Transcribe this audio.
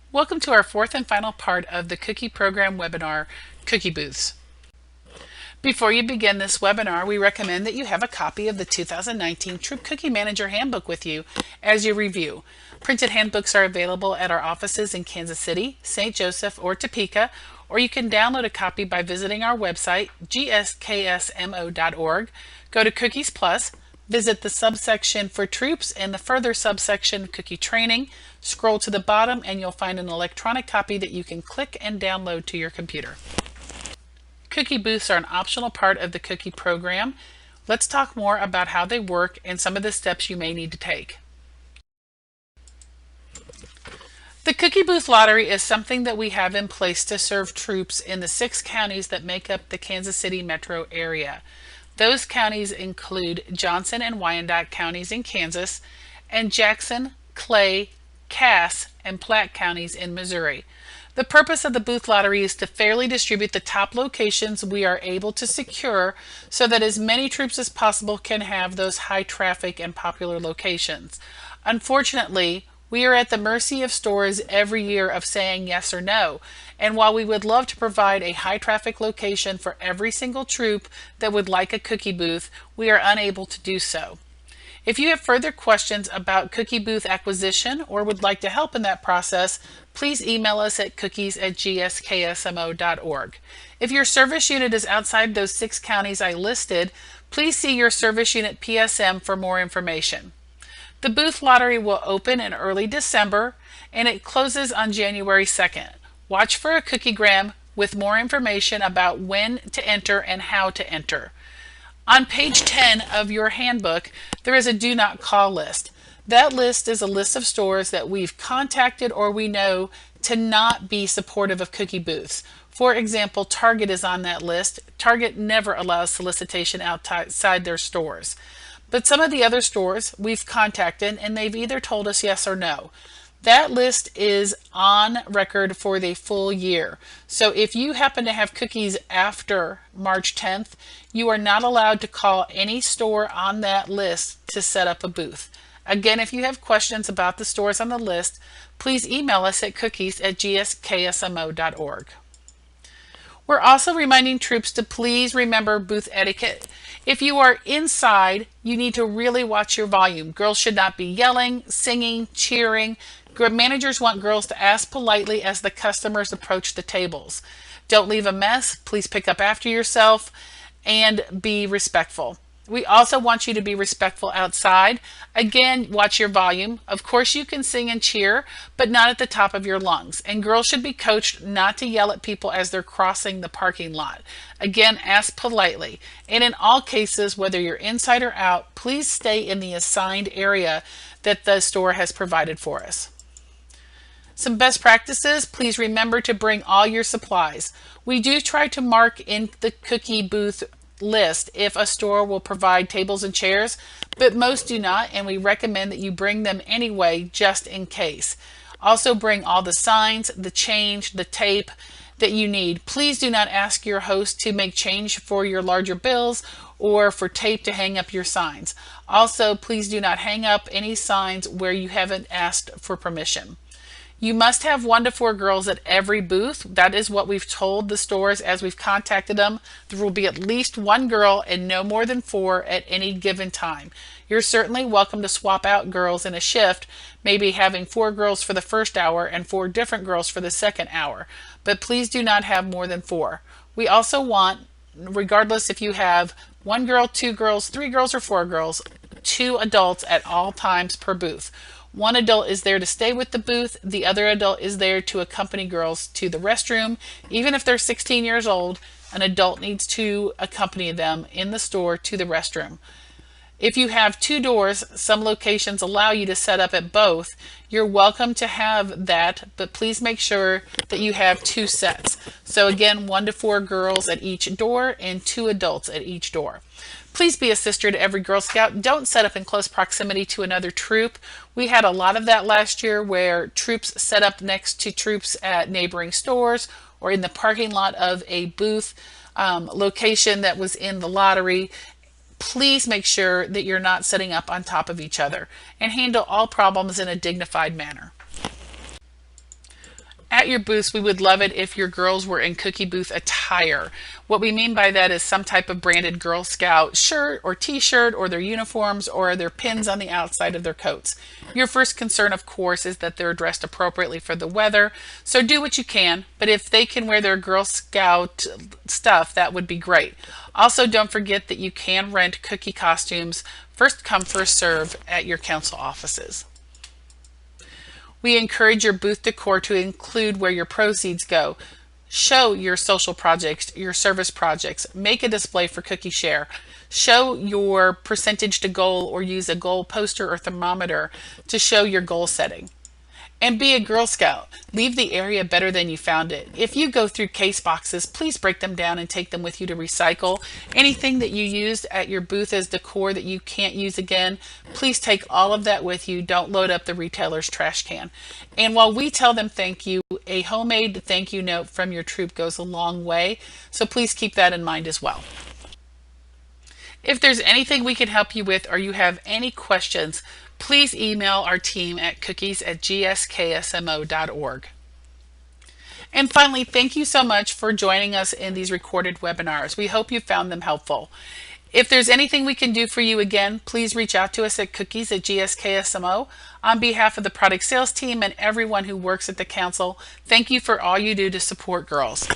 Welcome to our fourth and final part of the Cookie Program webinar, Cookie Booths. Before you begin this webinar, we recommend that you have a copy of the 2019 Troop Cookie Manager Handbook with you as you review. Printed handbooks are available at our offices in Kansas City, St. Joseph, or Topeka, or you can download a copy by visiting our website, GSKSMO.org. Go to Cookies Plus, visit the subsection for Troops and the further subsection Cookie Training. Scroll to the bottom and you'll find an electronic copy that you can click and download to your computer. Cookie booths are an optional part of the cookie program. Let's talk more about how they work and some of the steps you may need to take. The Cookie Booth Lottery is something that we have in place to serve troops in the 6 counties that make up the Kansas City metro area. Those counties include Johnson and Wyandotte counties in Kansas, and Jackson, Clay, Cass, and Platte counties in Missouri. The purpose of the booth lottery is to fairly distribute the top locations we are able to secure so that as many troops as possible can have those high traffic and popular locations. Unfortunately, we are at the mercy of stores every year of saying yes or no, and while we would love to provide a high traffic location for every single troop that would like a cookie booth, we are unable to do so. If you have further questions about cookie booth acquisition or would like to help in that process, please email us at cookies@gsksmo.org. If your service unit is outside those 6 counties I listed, please see your service unit PSM for more information. The booth lottery will open in early December and it closes on January 2nd. Watch for a cookiegram with more information about when to enter and how to enter. On page 10 of your handbook, there is a do not call list. That list is a list of stores that we've contacted or we know to not be supportive of cookie booths. For example, Target is on that list. Target never allows solicitation outside their stores. But some of the other stores we've contacted and they've either told us yes or no. That list is on record for the full year. So if you happen to have cookies after March 10th, you are not allowed to call any store on that list to set up a booth. Again, if you have questions about the stores on the list, please email us at cookies@gsksmo.org. We're also reminding troops to please remember booth etiquette. If you are inside, you need to really watch your volume. Girls should not be yelling, singing, cheering. Managers want girls to ask politely as the customers approach the tables. Don't leave a mess. Please pick up after yourself and be respectful. We also want you to be respectful outside. Again, watch your volume. Of course, you can sing and cheer, but not at the top of your lungs. And girls should be coached not to yell at people as they're crossing the parking lot. Again, ask politely. And in all cases, whether you're inside or out, please stay in the assigned area that the store has provided for us. Some best practices, please remember to bring all your supplies. We do try to mark in the cookie booth list if a store will provide tables and chairs, but most do not, and we recommend that you bring them anyway just in case. Also bring all the signs, the change, the tape that you need. Please do not ask your host to make change for your larger bills or for tape to hang up your signs. Also, please do not hang up any signs where you haven't asked for permission. You must have 1 to 4 girls at every booth. That is what we've told the stores as we've contacted them. There will be at least 1 girl and no more than 4 at any given time. You're certainly welcome to swap out girls in a shift, maybe having 4 girls for the first hour and 4 different girls for the second hour. But please do not have more than 4. We also want, regardless if you have 1 girl, 2 girls, 3 girls, or 4 girls, 2 adults at all times per booth. 1 adult is there to stay with the booth. The other adult is there to accompany girls to the restroom. Even if they're 16 years old, an adult needs to accompany them in the store to the restroom. If you have 2 doors, some locations allow you to set up at both. You're welcome to have that, but please make sure that you have 2 sets. So again, 1 to 4 girls at each door and 2 adults at each door. Please be a sister to every Girl Scout. Don't set up in close proximity to another troop. We had a lot of that last year where troops set up next to troops at neighboring stores or in the parking lot of a booth location that was in the lottery. Please make sure that you're not setting up on top of each other and handle all problems in a dignified manner. At your booths, we would love it if your girls were in cookie booth attire. What we mean by that is some type of branded Girl Scout shirt or t-shirt, or their uniforms, or their pins on the outside of their coats. Your first concern, of course, is that they're dressed appropriately for the weather, so do what you can, but if they can wear their Girl Scout stuff, that would be great. Also, don't forget that you can rent cookie costumes, first come, first serve, at your council offices. We encourage your booth decor to include where your proceeds go. Show your social projects, your service projects. Make a display for Cookie Share. Show your percentage to goal, or use a goal poster or thermometer to show your goal setting. And be a Girl Scout. Leave the area better than you found it. If you go through case boxes, please break them down and take them with you to recycle. Anything that you used at your booth as decor that you can't use again, please take all of that with you. Don't load up the retailer's trash can. And while we tell them thank you, a homemade thank you note from your troop goes a long way, so please keep that in mind as well. If there's anything we can help you with, or you have any questions, please email our team at cookies@gskSMO.org. And finally, thank you so much for joining us in these recorded webinars. We hope you found them helpful. If there's anything we can do for you, again, please reach out to us at cookies@gskSMO. On behalf of the product sales team and everyone who works at the council, thank you for all you do to support girls.